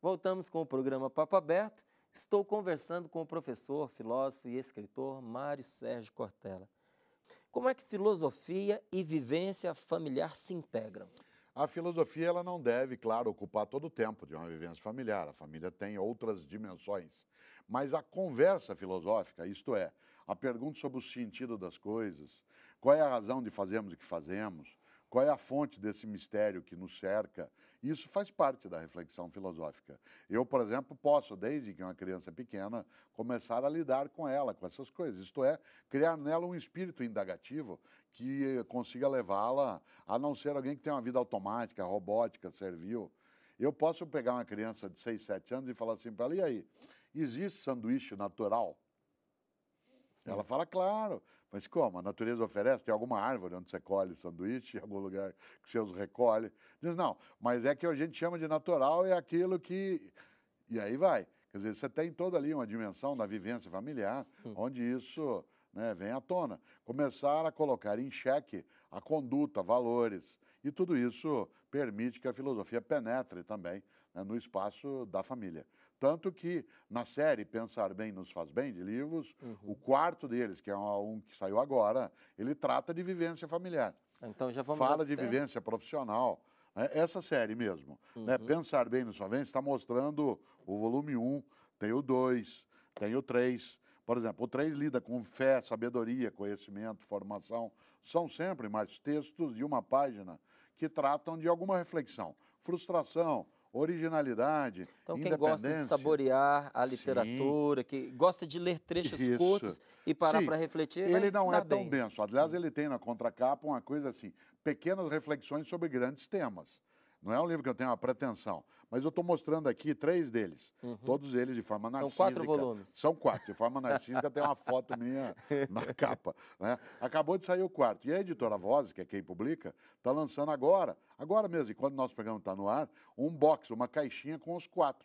Voltamos com o programa Papo Aberto. Estou conversando com o professor, filósofo e escritor Mário Sérgio Cortella. Como é que filosofia e vivência familiar se integram? A filosofia ela não deve, claro, ocupar todo o tempo de uma vivência familiar. A família tem outras dimensões. Mas a conversa filosófica, isto é, a pergunta sobre o sentido das coisas, qual é a razão de fazermos o que fazemos, qual é a fonte desse mistério que nos cerca, isso faz parte da reflexão filosófica. Eu, por exemplo, posso, desde que uma criança pequena, começar a lidar com ela, com essas coisas. Isto é, criar nela um espírito indagativo que consiga levá-la a não ser alguém que tem uma vida automática, robótica, servil. Eu posso pegar uma criança de 6, 7 anos e falar assim para ela, e aí, existe sanduíche natural? Ela fala, claro, mas como? A natureza oferece? Tem alguma árvore onde você colhe sanduíche, em algum lugar que você os recolhe? Diz, não, mas é que a gente chama de natural, é aquilo que... E aí vai. Quer dizer, você tem toda ali uma dimensão da vivência familiar, onde isso, né, vem à tona. Começar a colocar em xeque a conduta, valores, e tudo isso permite que a filosofia penetre também, né, no espaço da família. Tanto que, na série Pensar Bem Nos Faz Bem, de livros, o quarto deles, que é um que saiu agora, ele trata de vivência familiar. Então já vamos Fala de vivência profissional. Essa série mesmo, né, Pensar Bem Nos Faz Bem, está mostrando o volume 1, tem o 2, tem o 3. Por exemplo, o 3 lida com fé, sabedoria, conhecimento, formação. São sempre mais textos de uma página que tratam de alguma reflexão. Frustração, originalidade, então, quem gosta de saborear a literatura, que gosta de ler trechos curtos e parar para refletir, ele não é tão bem. denso. Aliás, ele tem na contracapa uma coisa assim, pequenas reflexões sobre grandes temas. Não é um livro que eu tenho uma pretensão, mas eu estou mostrando aqui 3 deles, todos eles de forma narcísica. São 4 volumes. São 4, de forma narcísica, tem uma foto minha na capa. Né? Acabou de sair o 4. E a editora Voz, que é quem publica, está lançando agora mesmo, enquanto o nosso programa está no ar, um box, uma caixinha com os 4.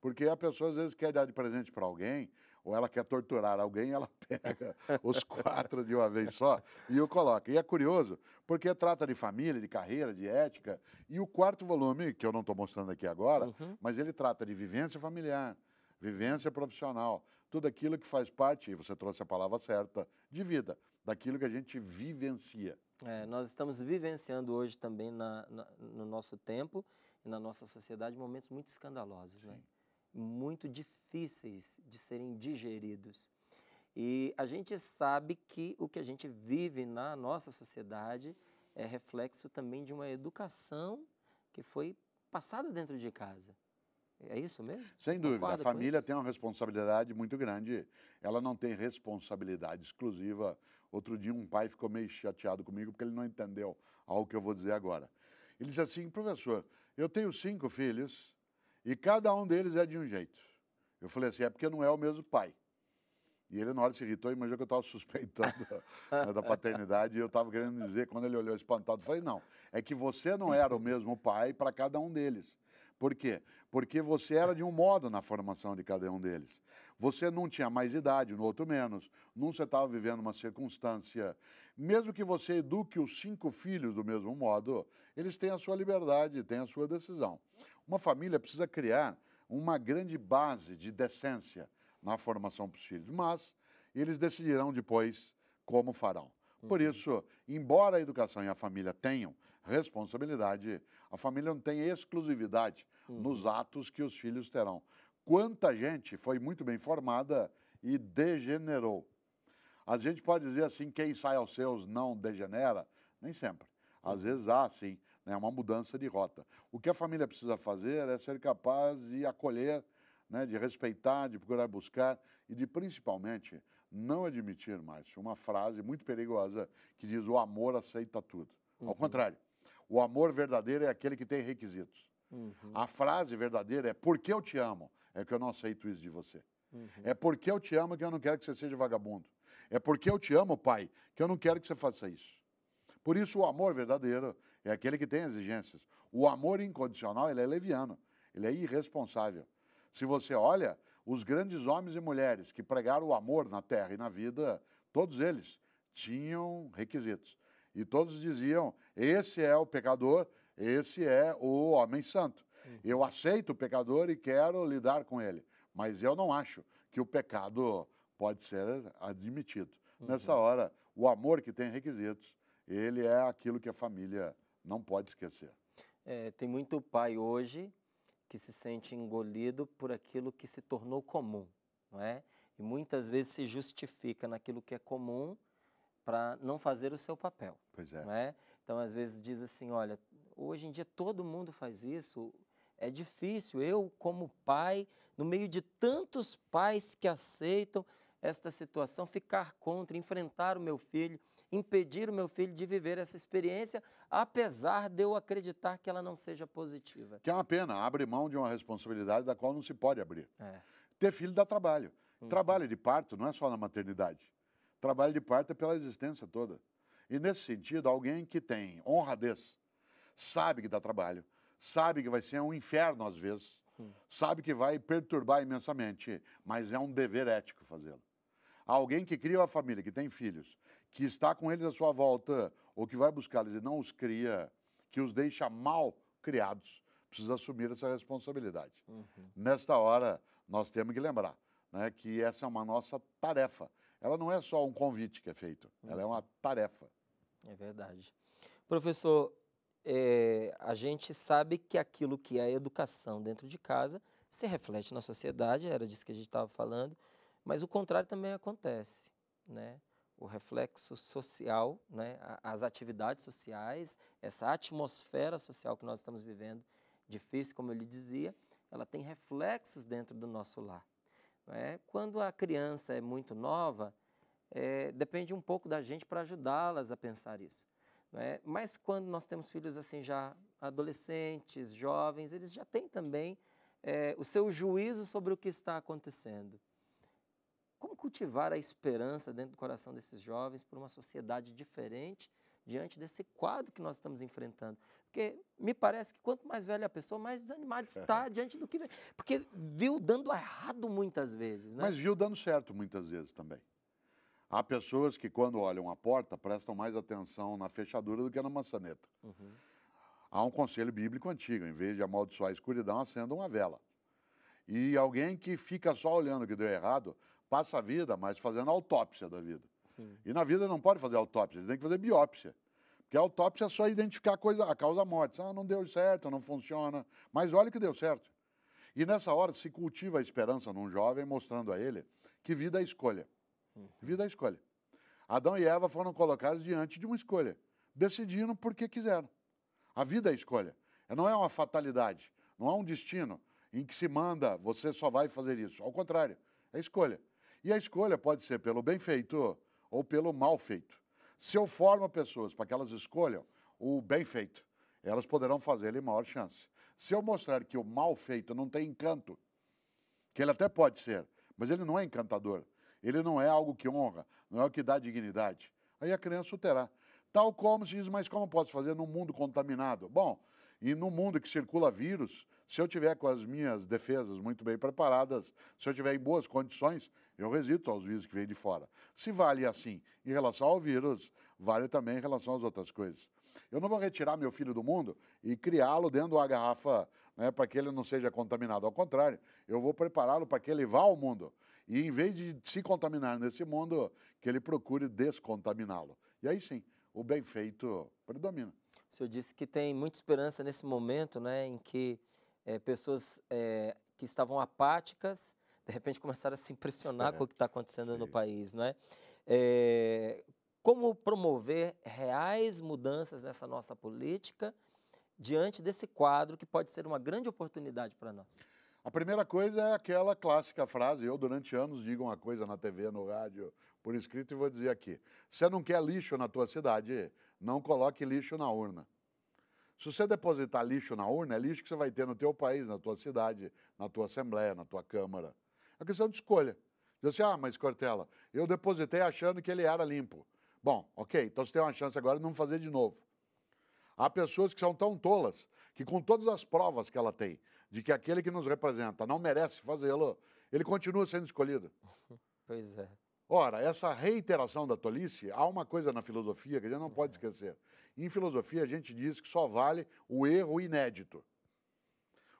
Porque a pessoa às vezes quer dar de presente para alguém, ou ela quer torturar alguém, ela pega os 4 de uma vez só e o coloca. E é curioso, porque trata de família, de carreira, de ética. E o 4º volume, que eu não estou mostrando aqui agora, mas ele trata de vivência familiar, vivência profissional, tudo aquilo que faz parte, e você trouxe a palavra certa, de vida, daquilo que a gente vivencia. Nós estamos vivenciando hoje também no nosso tempo e na nossa sociedade momentos muito escandalosos, né? Muito difíceis de serem digeridos. E a gente sabe que o que a gente vive na nossa sociedade é reflexo também de uma educação que foi passada dentro de casa. É isso mesmo? Sem dúvida, a família tem uma responsabilidade muito grande, ela não tem responsabilidade exclusiva. Outro dia um pai ficou meio chateado comigo porque ele não entendeu algo que eu vou dizer agora. Ele disse assim, professor, eu tenho 5 filhos e cada um deles é de um jeito. Eu falei assim, é porque não é o mesmo pai. E ele na hora se irritou, imaginou que eu estava suspeitando da paternidade e eu estava querendo dizer, quando ele olhou espantado, eu falei, não, é que você não era o mesmo pai para cada um deles. Por quê? Porque você era de um modo na formação de cada um deles. Você não tinha mais idade, no outro menos. Num você estava vivendo uma circunstância. Mesmo que você eduque os 5 filhos do mesmo modo, eles têm a sua liberdade, têm a sua decisão. Uma família precisa criar uma grande base de decência na formação para os filhos, mas eles decidirão depois como farão. Por isso, embora a educação e a família tenham responsabilidade, a família não tem exclusividade nos atos que os filhos terão. Quanta gente foi muito bem formada e degenerou. A gente pode dizer assim, quem sai aos seus não degenera? Nem sempre. Às vezes há, sim, né, uma mudança de rota. O que a família precisa fazer é ser capaz de acolher, né, de respeitar, de procurar buscar e de, principalmente, não admitir, Márcio, uma frase muito perigosa que diz o amor aceita tudo. Ao contrário, o amor verdadeiro é aquele que tem requisitos. A frase verdadeira é porque eu te amo, é que eu não aceito isso de você. É porque eu te amo que eu não quero que você seja vagabundo. É porque eu te amo, pai, que eu não quero que você faça isso. Por isso o amor verdadeiro é aquele que tem exigências. O amor incondicional, ele é leviano, ele é irresponsável. Se você olha, os grandes homens e mulheres que pregaram o amor na terra e na vida, todos eles tinham requisitos. E todos diziam, esse é o pecador, esse é o homem santo. Eu aceito o pecador e quero lidar com ele, mas eu não acho que o pecado pode ser admitido. Nessa hora, o amor que tem requisitos, ele é aquilo que a família não pode esquecer. Tem muito pai hoje que se sente engolido por aquilo que se tornou comum, não é? E muitas vezes se justifica naquilo que é comum para não fazer o seu papel. Pois é. Não é? Então, às vezes, diz assim, olha, hoje em dia todo mundo faz isso, é difícil, eu como pai, no meio de tantos pais que aceitam esta situação, ficar contra, enfrentar o meu filho, impedir o meu filho de viver essa experiência, apesar de eu acreditar que ela não seja positiva. Que é uma pena, abre mão de uma responsabilidade da qual não se pode abrir. É. Ter filho dá trabalho. Trabalho de parto não é só na maternidade. Trabalho de parto é pela existência toda. E, nesse sentido, alguém que tem honradez, sabe que dá trabalho, sabe que vai ser um inferno às vezes, sabe que vai perturbar imensamente, mas é um dever ético fazê-lo. Alguém que cria uma família, que tem filhos, que está com eles à sua volta, ou que vai buscá-los e não os cria, que os deixa mal criados, precisa assumir essa responsabilidade. Nesta hora, nós temos que lembrar, né, que essa é uma nossa tarefa. Ela não é só um convite que é feito, ela é uma tarefa. É verdade. Professor, a gente sabe que aquilo que é a educação dentro de casa se reflete na sociedade, era disso que a gente estava falando, mas o contrário também acontece, né? O reflexo social, né? As atividades sociais, essa atmosfera social que nós estamos vivendo, difícil, como eu lhe dizia, ela tem reflexos dentro do nosso lar. Né? Quando a criança é muito nova, depende um pouco da gente para ajudá-las a pensar isso. Né? Mas quando nós temos filhos assim já adolescentes, jovens, eles já têm também o seu juízo sobre o que está acontecendo. Como cultivar a esperança dentro do coração desses jovens por uma sociedade diferente diante desse quadro que nós estamos enfrentando? Porque me parece que quanto mais velha a pessoa, mais desanimada está diante do que vem. Porque viu dando errado muitas vezes. Né? Mas viu dando certo muitas vezes também. Há pessoas que, quando olham a porta, prestam mais atenção na fechadura do que na maçaneta. Há um conselho bíblico antigo, em vez de amaldiçoar a escuridão, acenda uma vela. E alguém que fica só olhando o que deu errado, passa a vida, mas fazendo autópsia da vida. E na vida não pode fazer autópsia, tem que fazer biópsia. Porque a autópsia é só identificar a causa da morte. Não deu certo, não funciona, mas olha que deu certo. E nessa hora se cultiva a esperança num jovem, mostrando a ele que vida é escolha. Vida é escolha. Adão e Eva foram colocados diante de uma escolha, decidindo porque quiseram. A vida é escolha. Não é uma fatalidade, não é um destino em que se manda, você só vai fazer isso. Ao contrário, é escolha. E a escolha pode ser pelo bem feito ou pelo mal feito. Se eu formo pessoas para que elas escolham o bem feito, elas poderão fazer-lhe maior chance. Se eu mostrar que o mal feito não tem encanto, que ele até pode ser, mas ele não é encantador, ele não é algo que honra, não é o que dá dignidade, aí a criança o terá. Tal como se diz, mas como posso fazer num mundo contaminado? Bom, e num mundo que circula vírus, se eu tiver com as minhas defesas muito bem preparadas, se eu tiver em boas condições, eu resisto aos vírus que vêm de fora. Se vale assim em relação ao vírus, vale também em relação às outras coisas. Eu não vou retirar meu filho do mundo e criá-lo dentro de uma garrafa, né, para que ele não seja contaminado. Ao contrário, eu vou prepará-lo para que ele vá ao mundo. E, em vez de se contaminar nesse mundo, que ele procure descontaminá-lo. E aí sim, o bem feito predomina. O senhor disse que tem muita esperança nesse momento, né, em que pessoas que estavam apáticas, de repente começaram a se impressionar com o que está acontecendo no país. Não é? Como promover reais mudanças nessa nossa política diante desse quadro que pode ser uma grande oportunidade para nós? A primeira coisa é aquela clássica frase, eu durante anos digo uma coisa na TV, no rádio, por escrito, e vou dizer aqui. Você não quer lixo na tua cidade, não coloque lixo na urna. Se você depositar lixo na urna, é lixo que você vai ter no teu país, na tua cidade, na tua assembleia, na tua câmara. É questão de escolha. Diz assim, mas Cortella, eu depositei achando que ele era limpo. Bom, ok, então você tem uma chance agora de não fazer de novo. Há pessoas que são tão tolas que, com todas as provas que ela tem de que aquele que nos representa não merece fazê-lo, ele continua sendo escolhido. Pois é. Ora, essa reiteração da tolice, há uma coisa na filosofia que a gente não pode esquecer. Em filosofia, a gente diz que só vale o erro inédito.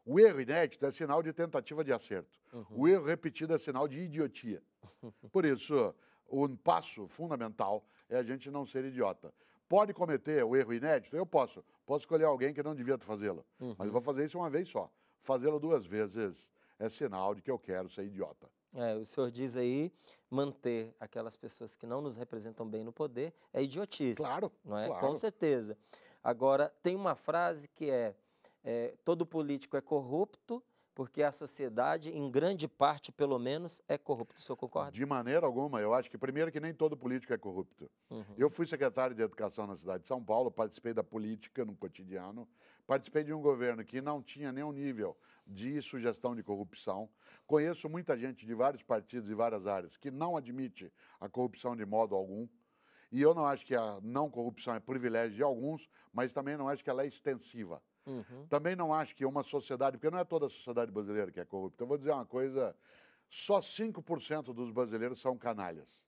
O erro inédito é sinal de tentativa de acerto. Uhum. O erro repetido é sinal de idiotia. Por isso, um passo fundamental é a gente não ser idiota. Pode cometer o erro inédito? Eu posso. Posso escolher alguém que não devia fazê-lo. Uhum. Mas eu vou fazer isso uma vez só. Fazê-lo 2 vezes é sinal de que eu quero ser idiota. O senhor diz aí, manter aquelas pessoas que não nos representam bem no poder é idiotice. Claro, não é? claro. Com certeza. Agora, tem uma frase que todo político é corrupto, porque a sociedade, em grande parte, pelo menos, é corrupta. O senhor concorda? De maneira alguma. Eu acho que, primeiro, que nem todo político é corrupto. Uhum. Eu fui secretário de Educação na cidade de São Paulo, participei da política no cotidiano, participei de um governo que não tinha nenhum nível de sugestão de corrupção. Conheço muita gente de vários partidos e várias áreas que não admite a corrupção de modo algum. E eu não acho que a não corrupção é privilégio de alguns, mas também não acho que ela é extensiva. Uhum. Também não acho que uma sociedade, porque não é toda a sociedade brasileira que é corrupta. Eu vou dizer uma coisa, só 5% dos brasileiros são canalhas.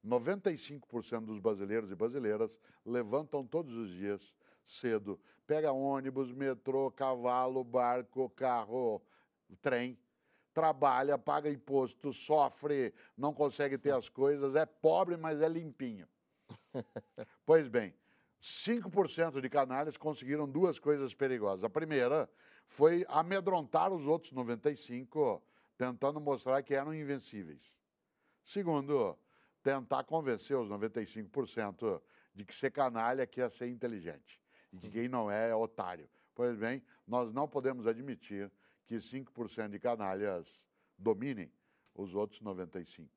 95% dos brasileiros e brasileiras levantam todos os dias cedo, pega ônibus, metrô, cavalo, barco, carro, trem, trabalha, paga imposto, sofre, não consegue ter as coisas, é pobre, mas é limpinho. Pois bem, 5% de canalhas conseguiram 2 coisas perigosas. A primeira foi amedrontar os outros 95%, tentando mostrar que eram invencíveis. Segundo, tentar convencer os 95% de que ser canalha quer ser inteligente e que quem não é otário. Pois bem, nós não podemos admitir que 5% de canalhas dominem os outros 95%.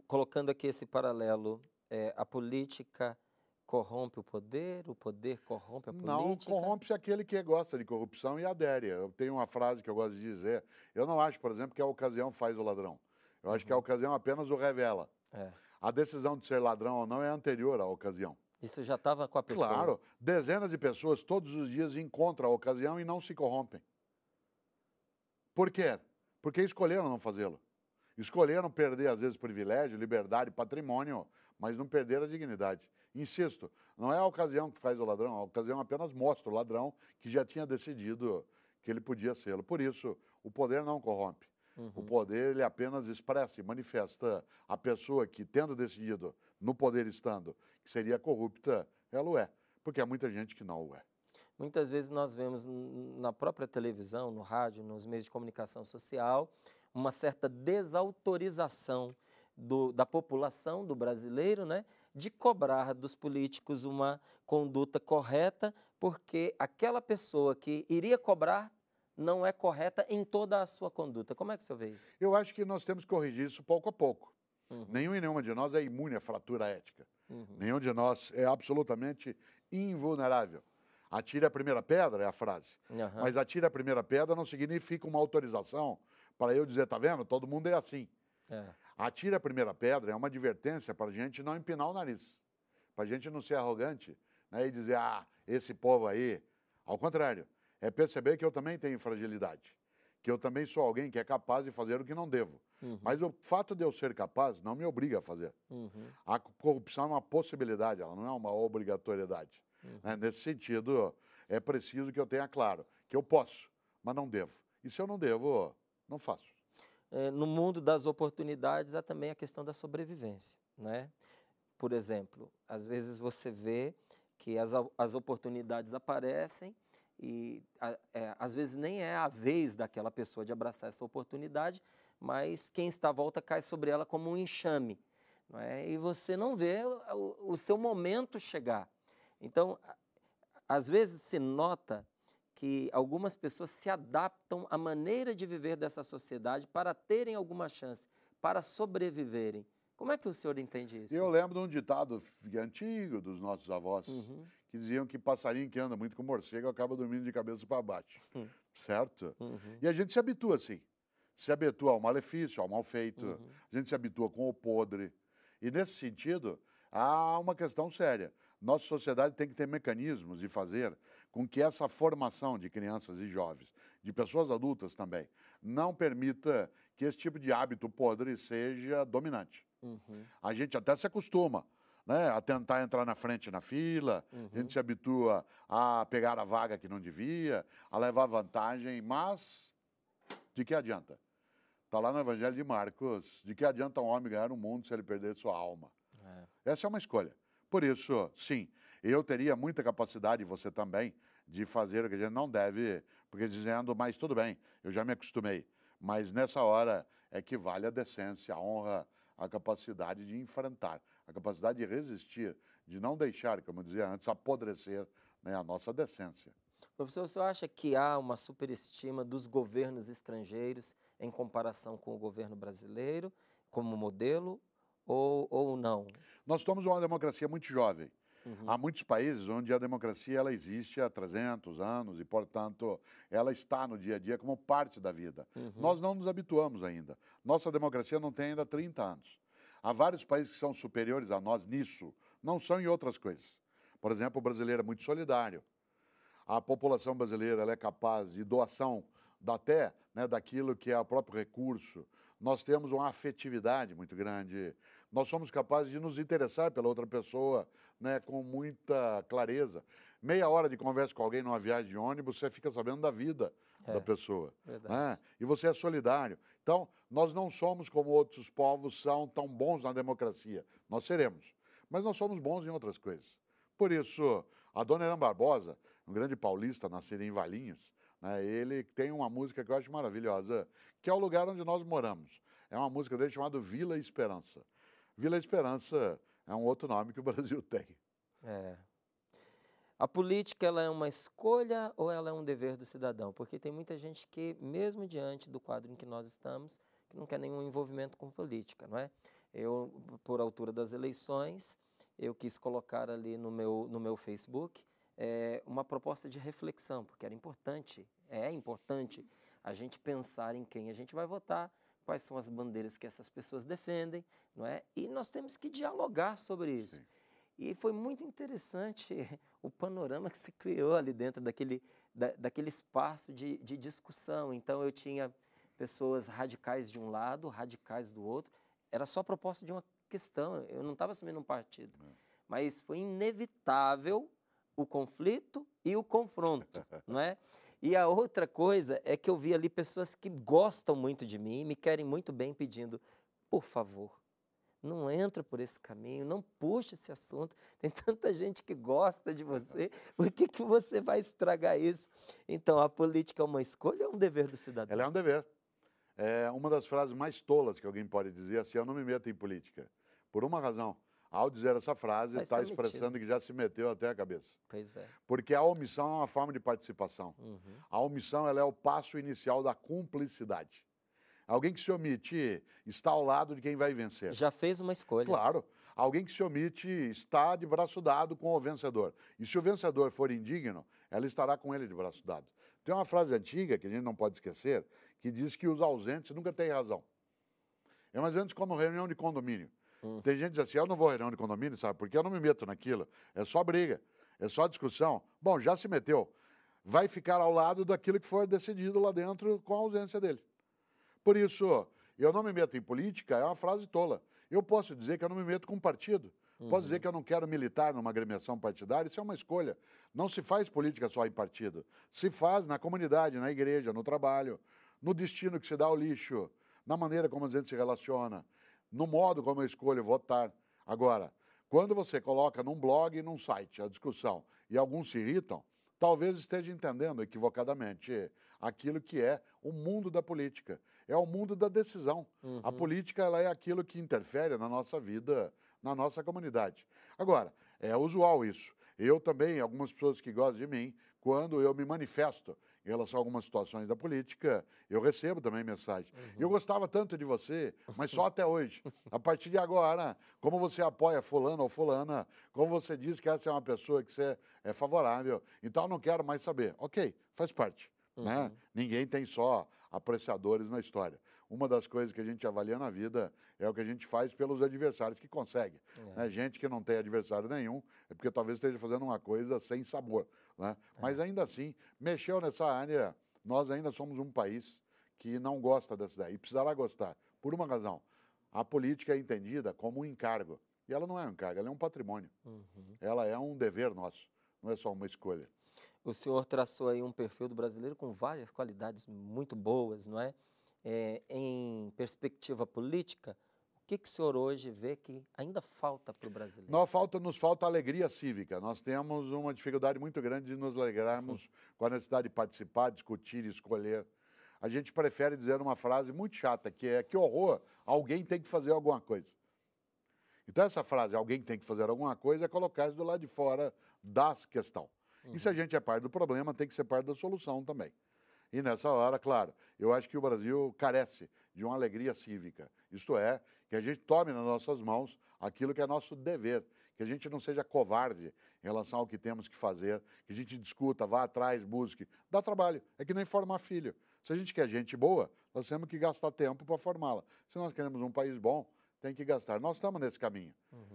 Colocando aqui esse paralelo, a política corrompe o poder corrompe a política? Não, corrompe-se aquele que gosta de corrupção e adere. Eu tenho uma frase que eu gosto de dizer. Eu não acho, por exemplo, que a ocasião faz o ladrão. Eu acho que a ocasião apenas o revela. A decisão de ser ladrão ou não é anterior à ocasião. Isso já estava com a pessoa? Claro. Dezenas de pessoas todos os dias encontram a ocasião e não se corrompem. Por quê? Porque escolheram não fazê-lo. Escolheram perder, às vezes, privilégio, liberdade, patrimônio, mas não perder a dignidade. Insisto, não é a ocasião que faz o ladrão, a ocasião apenas mostra o ladrão que já tinha decidido que ele podia sê-lo. Por isso, o poder não corrompe. Uhum. O poder, ele apenas expressa e manifesta a pessoa que, tendo decidido, no poder estando, que seria corrupta, ela o é. Porque há muita gente que não o é. Muitas vezes nós vemos na própria televisão, no rádio, nos meios de comunicação social, uma certa desautorização da população, do brasileiro, né, de cobrar dos políticos uma conduta correta, porque aquela pessoa que iria cobrar não é correta em toda a sua conduta. Como é que o senhor vê isso? Eu acho que nós temos que corrigir isso pouco a pouco. Uhum. Nenhum e nenhuma de nós é imune à fratura ética. Uhum. Nenhum de nós é absolutamente invulnerável. Atire a primeira pedra é a frase. Uhum. Mas atire a primeira pedra não significa uma autorização para eu dizer, tá vendo? Todo mundo é assim. Atire a primeira pedra é uma advertência para a gente não empinar o nariz. Para a gente não ser arrogante, né, e dizer, esse povo aí. Ao contrário, é perceber que eu também tenho fragilidade. Que eu também sou alguém que é capaz de fazer o que não devo. Uhum. Mas o fato de eu ser capaz não me obriga a fazer. Uhum. A corrupção é uma possibilidade, ela não é uma obrigatoriedade. Né? Nesse sentido, é preciso que eu tenha claro que eu posso, mas não devo. E se eu não devo, não faço. No mundo das oportunidades, há também a questão da sobrevivência, né? Por exemplo, às vezes você vê que as oportunidades aparecem e às vezes nem é a vez daquela pessoa de abraçar essa oportunidade, mas quem está à volta cai sobre ela como um enxame, não é? E você não vê o seu momento chegar. Então, às vezes se nota que algumas pessoas se adaptam à maneira de viver dessa sociedade para terem alguma chance, para sobreviverem. Como é que o senhor entende isso? Eu lembro de um ditado antigo dos nossos avós, que diziam que passarinho que anda muito com morcego acaba dormindo de cabeça para baixo, certo? E a gente se habitua assim. Se habitua ao malefício, ao mal feito, a gente se habitua com o podre. E nesse sentido, há uma questão séria. Nossa sociedade tem que ter mecanismos de fazer com que essa formação de crianças e jovens, de pessoas adultas também, não permita que esse tipo de hábito podre seja dominante. A gente até se acostuma. né, a tentar entrar na frente na fila, a gente se habitua a pegar a vaga que não devia, a levar vantagem, mas de que adianta? Está lá no Evangelho de Marcos, de que adianta um homem ganhar o mundo se ele perder sua alma? Essa é uma escolha. Por isso, sim, eu teria muita capacidade, você também, de fazer o que a gente não deve, porque dizendo, mas tudo bem, eu já me acostumei. Mas nessa hora é que vale a decência, a honra, a capacidade de enfrentar, a capacidade de resistir, de não deixar, como eu dizia antes, apodrecer, né, a nossa decência. Professor, o senhor acha que há uma superestima dos governos estrangeiros em comparação com o governo brasileiro, como modelo, ou não? Nós somos uma democracia muito jovem. Há muitos países onde a democracia ela existe há 300 anos e, portanto, ela está no dia a dia como parte da vida. Nós não nos habituamos ainda. Nossa democracia não tem ainda 30 anos. Há vários países que são superiores a nós nisso, não são em outras coisas. Por exemplo, o brasileiro é muito solidário. A população brasileira ela é capaz de doação até, né, daquilo que é o próprio recurso. Nós temos uma afetividade muito grande. Nós somos capazes de nos interessar pela outra pessoa, né, com muita clareza. Meia hora de conversa com alguém numa viagem de ônibus, você fica sabendo da vida da pessoa. Né? E você é solidário. Então, nós não somos como outros povos são tão bons na democracia. Nós seremos. Mas nós somos bons em outras coisas. Por isso, a dona Irã Barbosa, um grande paulista, nascido em Valinhos, né, ele tem uma música que eu acho maravilhosa, que é o lugar onde nós moramos. É uma música dele chamada Vila Esperança. Vila Esperança é um outro nome que o Brasil tem. A política ela é uma escolha ou ela é um dever do cidadão? Porque tem muita gente que, mesmo diante do quadro em que nós estamos, que não quer nenhum envolvimento com política, não é? Eu, por altura das eleições, eu quis colocar ali no meu Facebook uma proposta de reflexão, porque era importante, é importante a gente pensar em quem a gente vai votar, quais são as bandeiras que essas pessoas defendem, não é? E nós temos que dialogar sobre isso. Sim. E foi muito interessante o panorama que se criou ali dentro daquele espaço de discussão. Então, eu tinha pessoas radicais de um lado, radicais do outro. Era só a proposta de uma questão, eu não estava assumindo um partido. Mas foi inevitável o conflito e o confronto, não é? E a outra coisa é que eu vi ali pessoas que gostam muito de mim, me querem muito bem, pedindo, por favor, não entra por esse caminho, não puxa esse assunto. Tem tanta gente que gosta de você, por que você vai estragar isso? Então, a política é uma escolha ou é um dever do cidadão? Ela é um dever. É uma das frases mais tolas que alguém pode dizer assim, eu não me meto em política. Por uma razão. Ao dizer essa frase, está expressando que já se meteu até a cabeça. Pois é. Porque a omissão é uma forma de participação. A omissão ela é o passo inicial da cumplicidade. Alguém que se omite está ao lado de quem vai vencer. Já fez uma escolha. Claro. Alguém que se omite está de braço dado com o vencedor. E se o vencedor for indigno, ela estará com ele de braço dado. Tem uma frase antiga, que a gente não pode esquecer, que diz que os ausentes nunca têm razão. É mais ou menos como reunião de condomínio. Tem gente que diz assim, eu não vou à reunião de condomínio, sabe? Porque eu não me meto naquilo. É só briga, é só discussão. Bom, já se meteu. Vai ficar ao lado daquilo que for decidido lá dentro com a ausência dele. Por isso, eu não me meto em política é uma frase tola. Eu posso dizer que eu não me meto com um partido. Posso dizer que eu não quero militar numa agremiação partidária, isso é uma escolha. Não se faz política só em partido. Se faz na comunidade, na igreja, no trabalho, no destino que se dá ao lixo, na maneira como a gente se relaciona, no modo como eu escolho votar. Agora, quando você coloca num blog e num site a discussão e alguns se irritam, talvez esteja entendendo equivocadamente aquilo que é o mundo da política. É o mundo da decisão. A política ela é aquilo que interfere na nossa vida, na nossa comunidade. Agora, é usual isso. Eu também, algumas pessoas que gostam de mim, quando eu me manifesto em relação a algumas situações da política, eu recebo também mensagem. Eu gostava tanto de você, mas só até hoje. A partir de agora, como você apoia fulano ou fulana, como você diz que essa é uma pessoa que você é favorável, então eu não quero mais saber. Ok, faz parte. Né? Ninguém tem só apreciadores na história. Uma das coisas que a gente avalia na vida é o que a gente faz pelos adversários que consegue. Né? Gente que não tem adversário nenhum é porque talvez esteja fazendo uma coisa sem sabor. Né? Mas ainda assim, mexeu nessa área, nós ainda somos um país que não gosta dessa ideia. E precisará gostar, por uma razão. A política é entendida como um encargo. E ela não é um encargo, ela é um patrimônio. Uhum. Ela é um dever nosso, não é só uma escolha. O senhor traçou aí um perfil do brasileiro com várias qualidades muito boas, não é? Em perspectiva política, o que o senhor hoje vê que ainda falta para o brasileiro? Nos falta alegria cívica. Nós temos uma dificuldade muito grande de nos alegrarmos com a necessidade de participar, discutir, escolher. A gente prefere dizer uma frase muito chata, que é: que horror, alguém tem que fazer alguma coisa. Então essa frase, alguém tem que fazer alguma coisa, é colocar isso do lado de fora da questão. E se a gente é parte do problema, tem que ser parte da solução também. E nessa hora, claro, eu acho que o Brasil carece de uma alegria cívica. Isto é, que a gente tome nas nossas mãos aquilo que é nosso dever, que a gente não seja covarde em relação ao que temos que fazer, que a gente discuta, vá atrás, busque. Dá trabalho, é que nem formar filho. Se a gente quer gente boa, nós temos que gastar tempo para formá-la. Se nós queremos um país bom, tem que gastar. Nós estamos nesse caminho.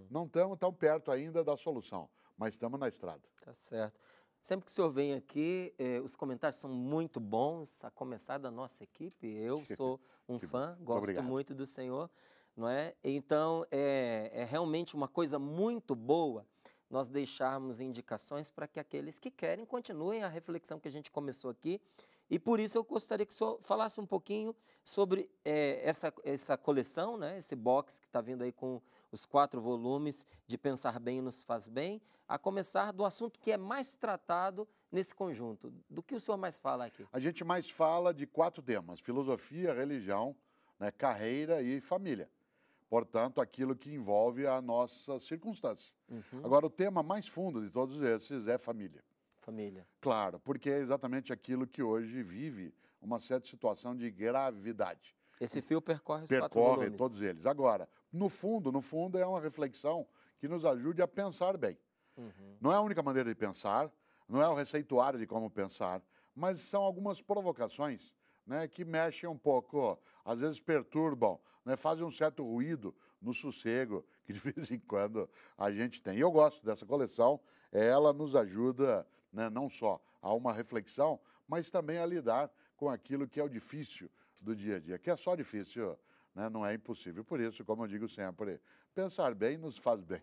Não estamos tão perto ainda da solução, mas estamos na estrada. Tá certo. Sempre que o senhor vem aqui, os comentários são muito bons, a começar da nossa equipe. Eu sou um fã, gosto muito do senhor, não é? Então, é realmente uma coisa muito boa nós deixarmos indicações para que aqueles que querem continuem a reflexão que a gente começou aqui. E por isso eu gostaria que o senhor falasse um pouquinho sobre essa coleção, né? Esse box que está vindo aí com os 4 volumes de Pensar Bem Nos Faz Bem, a começar do assunto que é mais tratado nesse conjunto. Do que o senhor mais fala aqui? A gente mais fala de 4 temas: filosofia, religião, né, carreira e família. Portanto, aquilo que envolve a nossa circunstância. Agora, o tema mais fundo de todos esses é família. Família. Claro, porque é exatamente aquilo que hoje vive uma certa situação de gravidade. Esse fio percorre os 4 volumes. Percorre todos eles. Agora, no fundo, é uma reflexão que nos ajude a pensar bem. Não é a única maneira de pensar, não é o receituário de como pensar, mas são algumas provocações, né, que mexem um pouco, às vezes perturbam, né, fazem um certo ruído no sossego que de vez em quando a gente tem. E eu gosto dessa coleção, ela nos ajuda, né, não só a uma reflexão, mas também a lidar com aquilo que é o difícil do dia a dia, que é só difícil, né, não é impossível. Por isso, como eu digo sempre, pensar bem nos faz bem.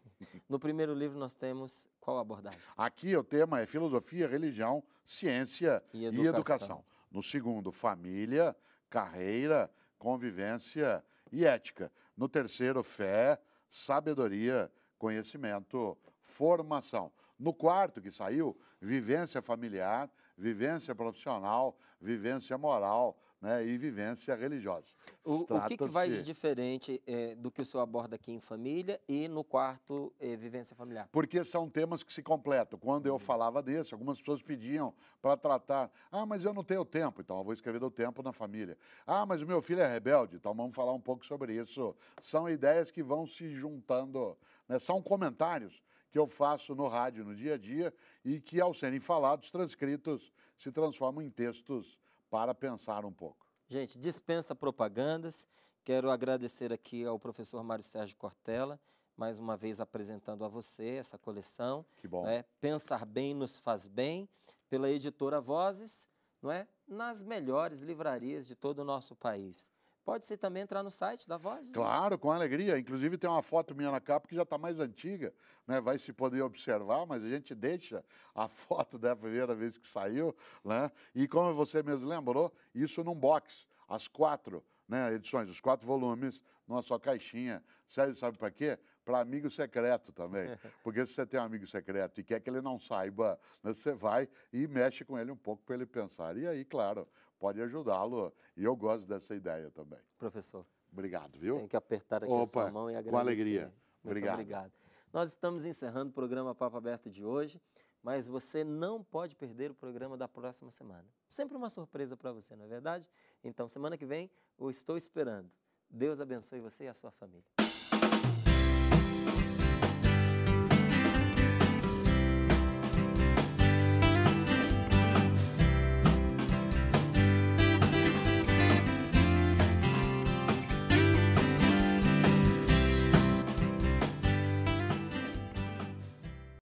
No primeiro livro nós temos qual abordagem? Aqui o tema é filosofia, religião, ciência e educação. No segundo, família, carreira, convivência e ética. No terceiro, fé, sabedoria, conhecimento, formação. No quarto, que saiu, vivência familiar, vivência profissional, vivência moral, né, e vivência religiosa. O que vai de diferente do que o senhor aborda aqui em família e no quarto, vivência familiar? Porque são temas que se completam. Quando eu falava desse, algumas pessoas pediam para tratar: ah, mas eu não tenho tempo, então eu vou escrever do tempo na família. Ah, mas o meu filho é rebelde, então vamos falar um pouco sobre isso. São ideias que vão se juntando, né? São comentários que eu faço no rádio, no dia a dia, e que, ao serem falados, transcritos, se transformam em textos para pensar um pouco. Gente, dispensa propagandas. Quero agradecer aqui ao professor Mário Sérgio Cortella, mais uma vez apresentando a você essa coleção. Que bom. Pensar Bem Nos Faz Bem, pela editora Vozes, não é? Nas melhores livrarias de todo o nosso país. Pode-se também entrar no site da Vozes? Claro, com alegria. Inclusive tem uma foto minha na capa que já está mais antiga, né? Vai se poder observar, mas a gente deixa a foto da primeira vez que saiu, né? E como você mesmo lembrou, isso num box, as 4, né, edições, os 4 volumes, numa só caixinha. Serve, sabe para quê? Para amigo secreto também. Porque se você tem um amigo secreto e quer que ele não saiba, né, você vai e mexe com ele um pouco para ele pensar. E aí, claro, pode ajudá-lo. E eu gosto dessa ideia também. Professor. Obrigado, viu? Tenho que apertar aqui a sua mão e agradecer. Com alegria. Muito obrigado. Nós estamos encerrando o programa Papo Aberto de hoje, mas você não pode perder o programa da próxima semana. Sempre uma surpresa para você, não é verdade? Então, semana que vem, eu estou esperando. Deus abençoe você e a sua família.